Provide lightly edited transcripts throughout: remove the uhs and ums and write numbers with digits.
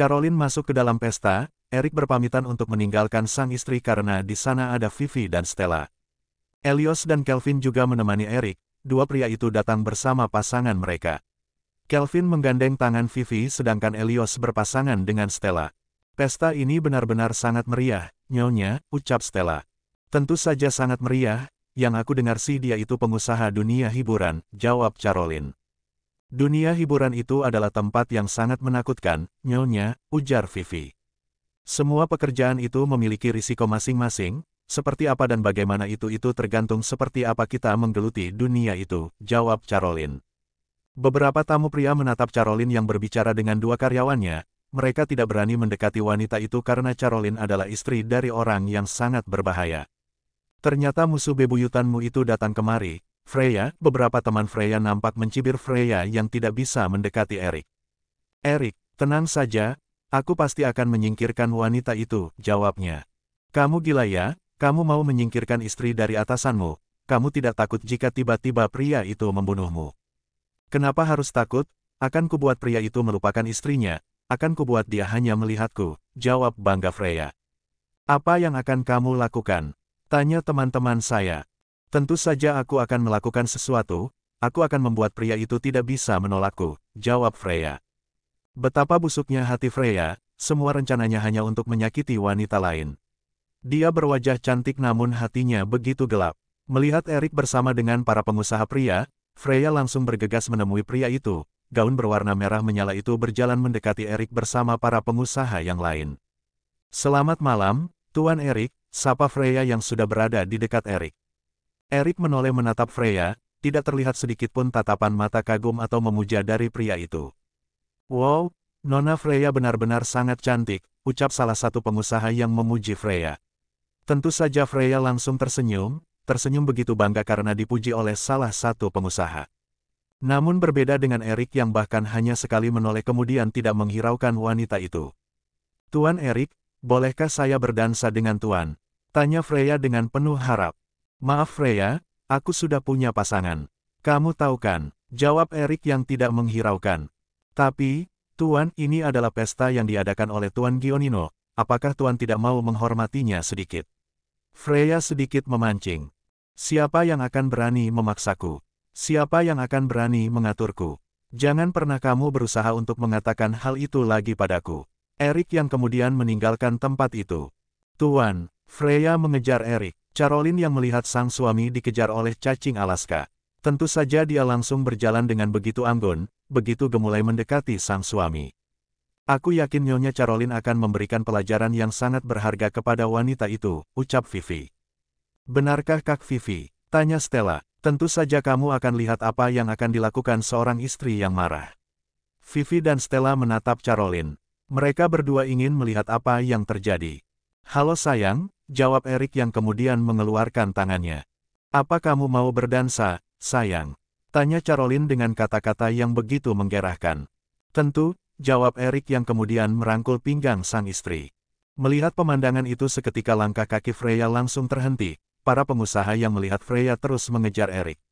Caroline masuk ke dalam pesta, Eric berpamitan untuk meninggalkan sang istri karena di sana ada Vivi dan Stella. Elios dan Kelvin juga menemani Eric, dua pria itu datang bersama pasangan mereka. Kelvin menggandeng tangan Vivi sedangkan Elios berpasangan dengan Stella. Pesta ini benar-benar sangat meriah, Nyonya, ucap Stella. Tentu saja sangat meriah, yang aku dengar sih dia itu pengusaha dunia hiburan, jawab Caroline. Dunia hiburan itu adalah tempat yang sangat menakutkan, Nyonya, ujar Vivi. Semua pekerjaan itu memiliki risiko masing-masing, seperti apa dan bagaimana itu tergantung seperti apa kita menggeluti dunia itu, jawab Caroline. Beberapa tamu pria menatap Caroline yang berbicara dengan dua karyawannya, mereka tidak berani mendekati wanita itu karena Caroline adalah istri dari orang yang sangat berbahaya. Ternyata musuh bebuyutanmu itu datang kemari, Freya. Beberapa teman Freya nampak mencibir Freya yang tidak bisa mendekati Eric. Eric, tenang saja, aku pasti akan menyingkirkan wanita itu, jawabnya. Kamu gila ya, kamu mau menyingkirkan istri dari atasanmu, kamu tidak takut jika tiba-tiba pria itu membunuhmu. Kenapa harus takut? Akan kubuat pria itu melupakan istrinya, akan kubuat dia hanya melihatku, jawab bangga Freya. Apa yang akan kamu lakukan? Tanya teman-teman saya. Tentu saja aku akan melakukan sesuatu, aku akan membuat pria itu tidak bisa menolakku, jawab Freya. Betapa busuknya hati Freya, semua rencananya hanya untuk menyakiti wanita lain. Dia berwajah cantik namun hatinya begitu gelap. Melihat Eric bersama dengan para pengusaha pria, Freya langsung bergegas menemui pria itu. Gaun berwarna merah menyala itu berjalan mendekati Eric bersama para pengusaha yang lain. Selamat malam, Tuan Eric, sapa Freya yang sudah berada di dekat Eric. Eric menoleh menatap Freya, tidak terlihat sedikit pun tatapan mata kagum atau memuja dari pria itu. Wow, Nona Freya benar-benar sangat cantik, ucap salah satu pengusaha yang memuji Freya. Tentu saja Freya langsung tersenyum begitu bangga karena dipuji oleh salah satu pengusaha. Namun berbeda dengan Eric yang bahkan hanya sekali menoleh kemudian tidak menghiraukan wanita itu. Tuan Eric, bolehkah saya berdansa dengan Tuan? Tanya Freya dengan penuh harap. Maaf Freya, aku sudah punya pasangan. Kamu tahu kan, jawab Eric yang tidak menghiraukan. Tapi, Tuan, ini adalah pesta yang diadakan oleh Tuan Gionino, apakah Tuan tidak mau menghormatinya sedikit? Freya sedikit memancing. Siapa yang akan berani memaksaku? Siapa yang akan berani mengaturku? Jangan pernah kamu berusaha untuk mengatakan hal itu lagi padaku. Eric yang kemudian meninggalkan tempat itu. Tuan, Freya mengejar Eric. Caroline yang melihat sang suami dikejar oleh cacing Alaska. Tentu saja dia langsung berjalan dengan begitu anggun, begitu gemulai mendekati sang suami. Aku yakin Nyonya Caroline akan memberikan pelajaran yang sangat berharga kepada wanita itu, ucap Vivi. Benarkah Kak Vivi? Tanya Stella. Tentu saja kamu akan lihat apa yang akan dilakukan seorang istri yang marah. Vivi dan Stella menatap Caroline. Mereka berdua ingin melihat apa yang terjadi. Halo sayang, jawab Eric yang kemudian mengeluarkan tangannya. Apa kamu mau berdansa, sayang? Tanya Caroline dengan kata-kata yang begitu menggerahkan. Tentu, jawab Eric yang kemudian merangkul pinggang sang istri. Melihat pemandangan itu seketika langkah kaki Freya langsung terhenti. Para pengusaha yang melihat Freya terus mengejar Eric.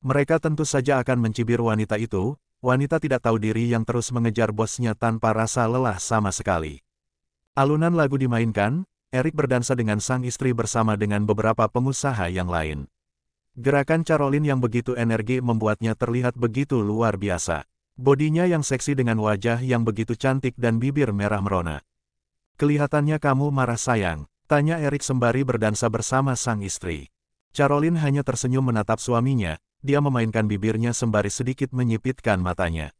Mereka tentu saja akan mencibir wanita itu, wanita tidak tahu diri yang terus mengejar bosnya tanpa rasa lelah sama sekali. Alunan lagu dimainkan, Eric berdansa dengan sang istri bersama dengan beberapa pengusaha yang lain. Gerakan Caroline yang begitu energi membuatnya terlihat begitu luar biasa. Bodinya yang seksi dengan wajah yang begitu cantik dan bibir merah merona. Kelihatannya kamu marah sayang, tanya Eric sembari berdansa bersama sang istri. Caroline hanya tersenyum menatap suaminya, dia memainkan bibirnya sembari sedikit menyipitkan matanya.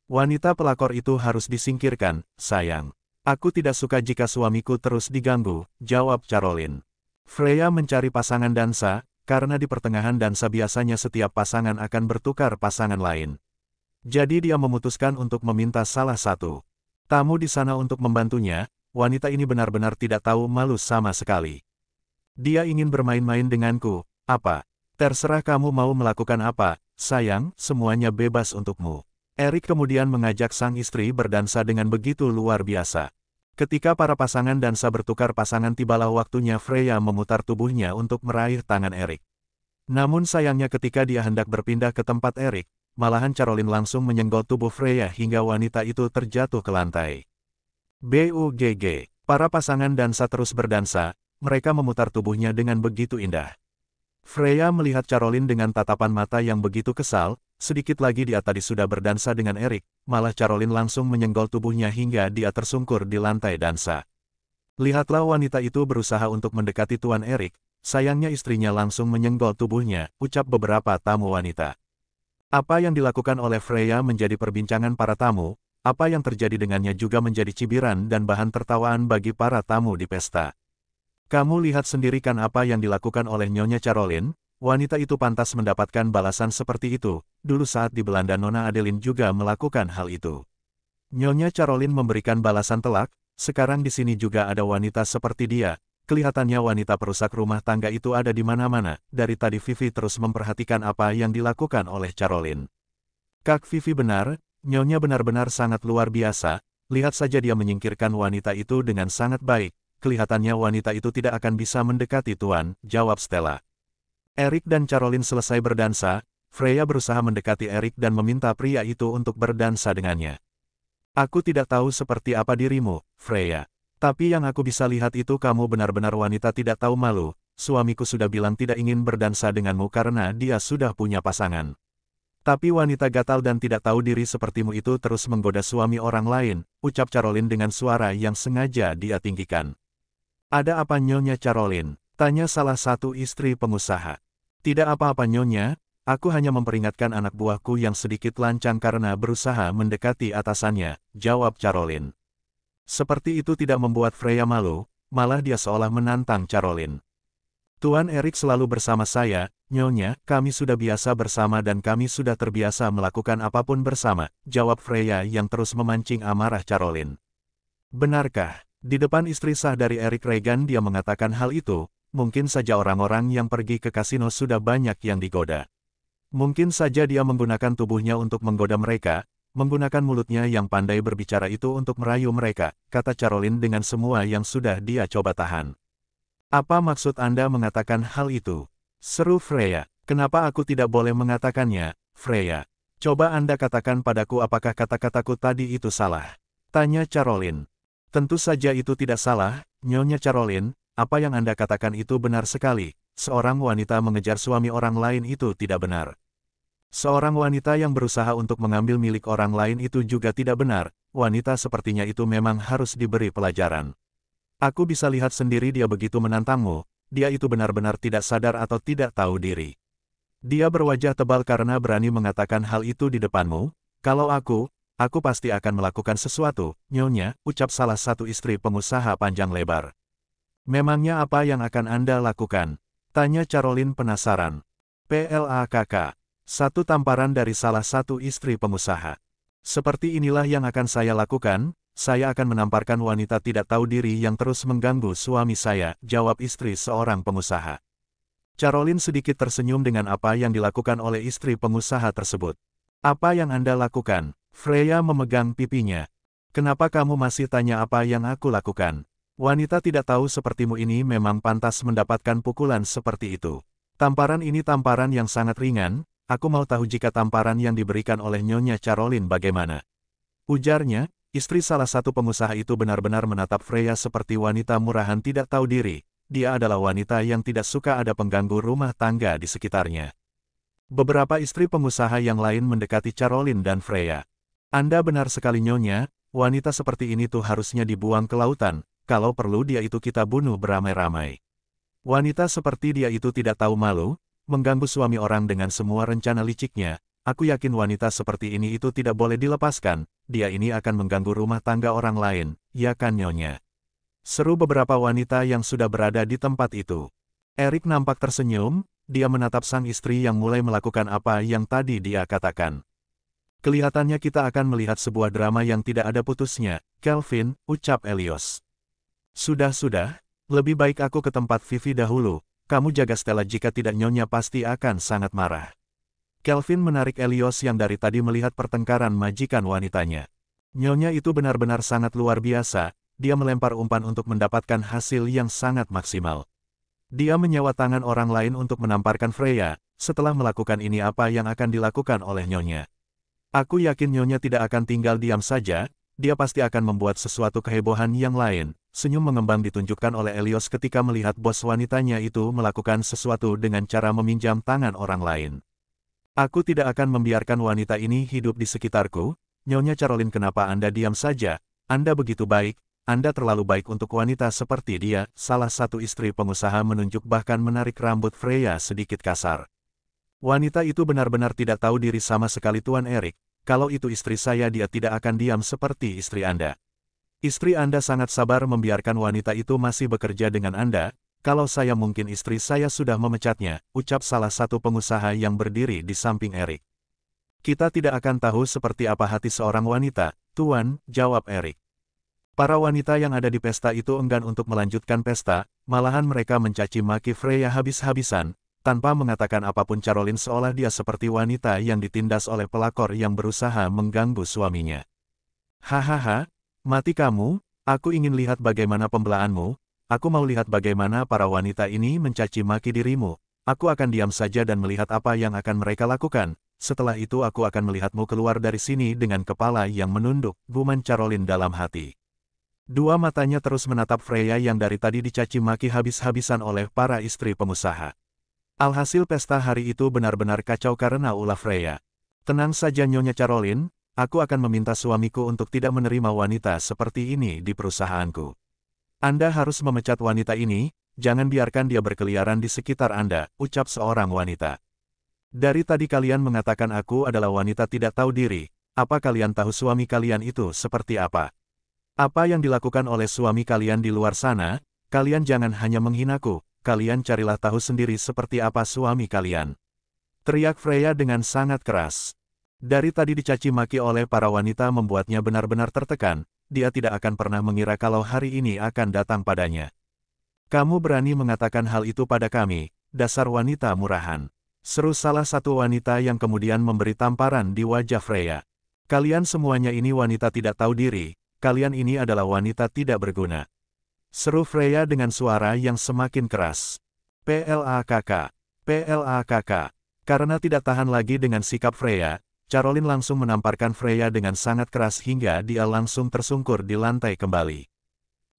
Wanita pelakor itu harus disingkirkan, sayang. Aku tidak suka jika suamiku terus diganggu, jawab Caroline. Freya mencari pasangan dansa, karena di pertengahan dansa biasanya setiap pasangan akan bertukar pasangan lain. Jadi dia memutuskan untuk meminta salah satu tamu di sana untuk membantunya. Wanita ini benar-benar tidak tahu malu sama sekali. Dia ingin bermain-main denganku, apa? Terserah kamu mau melakukan apa, sayang, semuanya bebas untukmu. Eric kemudian mengajak sang istri berdansa dengan begitu luar biasa. Ketika para pasangan dansa bertukar pasangan tibalah waktunya Freya memutar tubuhnya untuk meraih tangan Eric. Namun sayangnya ketika dia hendak berpindah ke tempat Eric, malahan Caroline langsung menyenggol tubuh Freya hingga wanita itu terjatuh ke lantai. BUGG. Para pasangan dansa terus berdansa, mereka memutar tubuhnya dengan begitu indah. Freya melihat Caroline dengan tatapan mata yang begitu kesal, sedikit lagi dia tadi sudah berdansa dengan Erik, malah Caroline langsung menyenggol tubuhnya hingga dia tersungkur di lantai dansa. Lihatlah wanita itu berusaha untuk mendekati Tuan Erik, sayangnya istrinya langsung menyenggol tubuhnya, ucap beberapa tamu wanita. Apa yang dilakukan oleh Freya menjadi perbincangan para tamu, apa yang terjadi dengannya juga menjadi cibiran dan bahan tertawaan bagi para tamu di pesta. Kamu lihat sendiri kan apa yang dilakukan oleh Nyonya Caroline, wanita itu pantas mendapatkan balasan seperti itu, dulu saat di Belanda Nona Adeline juga melakukan hal itu. Nyonya Caroline memberikan balasan telak, sekarang di sini juga ada wanita seperti dia, kelihatannya wanita perusak rumah tangga itu ada di mana-mana, dari tadi Vivi terus memperhatikan apa yang dilakukan oleh Caroline. Kak Vivi benar, Nyonya benar-benar sangat luar biasa, lihat saja dia menyingkirkan wanita itu dengan sangat baik. Kelihatannya wanita itu tidak akan bisa mendekati Tuan, jawab Stella. Erik dan Caroline selesai berdansa, Freya berusaha mendekati Erik dan meminta pria itu untuk berdansa dengannya. Aku tidak tahu seperti apa dirimu, Freya. Tapi yang aku bisa lihat itu kamu benar-benar wanita tidak tahu malu, suamiku sudah bilang tidak ingin berdansa denganmu karena dia sudah punya pasangan. Tapi wanita gatal dan tidak tahu diri sepertimu itu terus menggoda suami orang lain, ucap Caroline dengan suara yang sengaja dia tinggikan. Ada apa Nyonya Caroline? Tanya salah satu istri pengusaha. Tidak apa-apa Nyonya, aku hanya memperingatkan anak buahku yang sedikit lancang karena berusaha mendekati atasannya, jawab Caroline. Seperti itu tidak membuat Freya malu, malah dia seolah menantang Caroline. Tuan Erik selalu bersama saya, Nyonya, kami sudah biasa bersama dan kami sudah terbiasa melakukan apapun bersama, jawab Freya yang terus memancing amarah Caroline. Benarkah? Di depan istri sah dari Erik Regan dia mengatakan hal itu, mungkin saja orang-orang yang pergi ke kasino sudah banyak yang digoda. Mungkin saja dia menggunakan tubuhnya untuk menggoda mereka, menggunakan mulutnya yang pandai berbicara itu untuk merayu mereka, kata Caroline dengan semua yang sudah dia coba tahan. Apa maksud Anda mengatakan hal itu? Seru Freya. Kenapa aku tidak boleh mengatakannya, Freya? Coba Anda katakan padaku apakah kata-kataku tadi itu salah? Tanya Caroline. Tentu saja itu tidak salah, Nyonya Caroline, apa yang Anda katakan itu benar sekali, seorang wanita mengejar suami orang lain itu tidak benar. Seorang wanita yang berusaha untuk mengambil milik orang lain itu juga tidak benar, wanita sepertinya itu memang harus diberi pelajaran. Aku bisa lihat sendiri dia begitu menantangmu, dia itu benar-benar tidak sadar atau tidak tahu diri. Dia berwajah tebal karena berani mengatakan hal itu di depanmu, kalau aku pasti akan melakukan sesuatu, Nyonya, ucap salah satu istri pengusaha panjang lebar. Memangnya apa yang akan Anda lakukan? Tanya Caroline penasaran. PLAKK. Satu tamparan dari salah satu istri pengusaha. Seperti inilah yang akan saya lakukan, saya akan menamparkan wanita tidak tahu diri yang terus mengganggu suami saya, jawab istri seorang pengusaha. Caroline sedikit tersenyum dengan apa yang dilakukan oleh istri pengusaha tersebut. Apa yang Anda lakukan? Freya memegang pipinya. Kenapa kamu masih tanya apa yang aku lakukan? Wanita tidak tahu sepertimu ini memang pantas mendapatkan pukulan seperti itu. Tamparan ini tamparan yang sangat ringan, aku mau tahu jika tamparan yang diberikan oleh Nyonya Caroline bagaimana. Ujarnya, istri salah satu pengusaha itu benar-benar menatap Freya seperti wanita murahan tidak tahu diri. Dia adalah wanita yang tidak suka ada pengganggu rumah tangga di sekitarnya. Beberapa istri pengusaha yang lain mendekati Caroline dan Freya. Anda benar sekali Nyonya, wanita seperti ini tuh harusnya dibuang ke lautan, kalau perlu dia itu kita bunuh beramai-ramai. Wanita seperti dia itu tidak tahu malu, mengganggu suami orang dengan semua rencana liciknya, aku yakin wanita seperti ini itu tidak boleh dilepaskan, dia ini akan mengganggu rumah tangga orang lain, ya kan Nyonya? Seru beberapa wanita yang sudah berada di tempat itu. Erik nampak tersenyum, dia menatap sang istri yang mulai melakukan apa yang tadi dia katakan. Kelihatannya kita akan melihat sebuah drama yang tidak ada putusnya, Kelvin, ucap Elios. Sudah, lebih baik aku ke tempat Vivi dahulu, kamu jaga Stella jika tidak Nyonya pasti akan sangat marah. Kelvin menarik Elios yang dari tadi melihat pertengkaran majikan wanitanya. Nyonya itu benar-benar sangat luar biasa, dia melempar umpan untuk mendapatkan hasil yang sangat maksimal. Dia menyewa tangan orang lain untuk menamparkan Freya, setelah melakukan ini apa yang akan dilakukan oleh Nyonya. Aku yakin Nyonya tidak akan tinggal diam saja, dia pasti akan membuat sesuatu kehebohan yang lain. Senyum mengembang ditunjukkan oleh Elios ketika melihat bos wanitanya itu melakukan sesuatu dengan cara meminjam tangan orang lain. Aku tidak akan membiarkan wanita ini hidup di sekitarku. Nyonya Caroline, kenapa Anda diam saja? Anda begitu baik, Anda terlalu baik untuk wanita seperti dia. Salah satu istri pengusaha menunjuk bahkan menarik rambut Freya sedikit kasar. Wanita itu benar-benar tidak tahu diri sama sekali, Tuan Erik. Kalau itu istri saya, dia tidak akan diam seperti istri Anda. Istri Anda sangat sabar membiarkan wanita itu masih bekerja dengan Anda. Kalau saya mungkin istri saya sudah memecatnya, ucap salah satu pengusaha yang berdiri di samping Erik. Kita tidak akan tahu seperti apa hati seorang wanita, Tuan, jawab Erik. Para wanita yang ada di pesta itu enggan untuk melanjutkan pesta, malahan mereka mencaci maki Freya habis-habisan, tanpa mengatakan apapun. Caroline seolah dia seperti wanita yang ditindas oleh pelakor yang berusaha mengganggu suaminya. Hahaha. Mati kamu, aku ingin lihat bagaimana pembelaanmu, aku mau lihat bagaimana para wanita ini mencaci maki dirimu. Aku akan diam saja dan melihat apa yang akan mereka lakukan. Setelah itu aku akan melihatmu keluar dari sini dengan kepala yang menunduk, guman Caroline dalam hati. Dua matanya terus menatap Freya yang dari tadi dicaci maki habis-habisan oleh para istri pengusaha. Alhasil pesta hari itu benar-benar kacau karena ulah Freya. Tenang saja Nyonya Caroline. Aku akan meminta suamiku untuk tidak menerima wanita seperti ini di perusahaanku. Anda harus memecat wanita ini, jangan biarkan dia berkeliaran di sekitar Anda, ucap seorang wanita. Dari tadi kalian mengatakan aku adalah wanita tidak tahu diri, apa kalian tahu suami kalian itu seperti apa? Apa yang dilakukan oleh suami kalian di luar sana? Kalian jangan hanya menghinaku, kalian carilah tahu sendiri seperti apa suami kalian. Teriak Freya dengan sangat keras. Dari tadi dicaci maki oleh para wanita membuatnya benar-benar tertekan, dia tidak akan pernah mengira kalau hari ini akan datang padanya. Kamu berani mengatakan hal itu pada kami, dasar wanita murahan. Seru salah satu wanita yang kemudian memberi tamparan di wajah Freya. Kalian semuanya ini wanita tidak tahu diri, kalian ini adalah wanita tidak berguna. Seru Freya dengan suara yang semakin keras. PLAKK, PLAKK. Karena tidak tahan lagi dengan sikap Freya, Caroline langsung menamparkan Freya dengan sangat keras hingga dia langsung tersungkur di lantai kembali.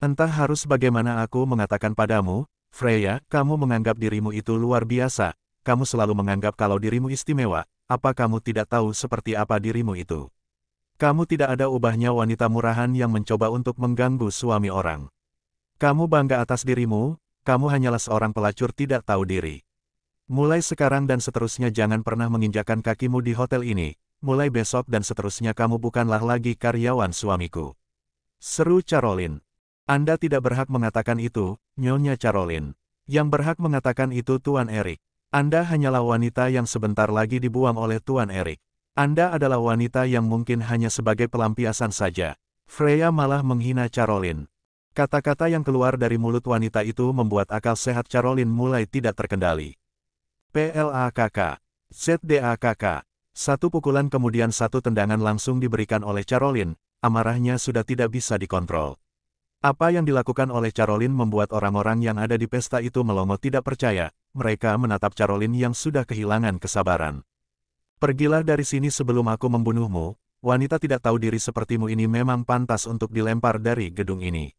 Entah harus bagaimana aku mengatakan padamu, Freya, kamu menganggap dirimu itu luar biasa, kamu selalu menganggap kalau dirimu istimewa, apa kamu tidak tahu seperti apa dirimu itu? Kamu tidak ada ubahnya wanita murahan yang mencoba untuk mengganggu suami orang. Kamu bangga atas dirimu, kamu hanyalah seorang pelacur tidak tahu diri. Mulai sekarang dan seterusnya jangan pernah menginjakkan kakimu di hotel ini, mulai besok dan seterusnya kamu bukanlah lagi karyawan suamiku. Seru Caroline. Anda tidak berhak mengatakan itu, Nyonya Caroline. Yang berhak mengatakan itu Tuan Erik. Anda hanyalah wanita yang sebentar lagi dibuang oleh Tuan Erik. Anda adalah wanita yang mungkin hanya sebagai pelampiasan saja. Freya malah menghina Caroline. Kata-kata yang keluar dari mulut wanita itu membuat akal sehat Caroline mulai tidak terkendali. PLAKK, ZDAKK. Satu pukulan kemudian satu tendangan langsung diberikan oleh Caroline, amarahnya sudah tidak bisa dikontrol. Apa yang dilakukan oleh Caroline membuat orang-orang yang ada di pesta itu melongo tidak percaya, mereka menatap Caroline yang sudah kehilangan kesabaran. Pergilah dari sini sebelum aku membunuhmu, wanita tidak tahu diri sepertimu ini memang pantas untuk dilempar dari gedung ini.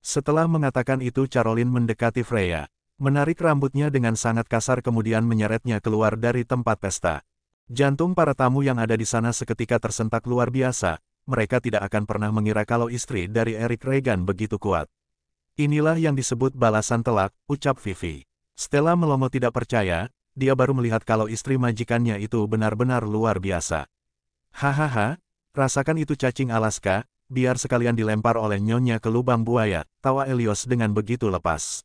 Setelah mengatakan itu Caroline mendekati Freya. Menarik rambutnya dengan sangat kasar kemudian menyeretnya keluar dari tempat pesta. Jantung para tamu yang ada di sana seketika tersentak luar biasa, mereka tidak akan pernah mengira kalau istri dari Erik Regan begitu kuat. Inilah yang disebut balasan telak, ucap Vivi. Stella melongo tidak percaya, dia baru melihat kalau istri majikannya itu benar-benar luar biasa. Hahaha, rasakan itu cacing Alaska, biar sekalian dilempar oleh nyonya ke lubang buaya, tawa Elios dengan begitu lepas.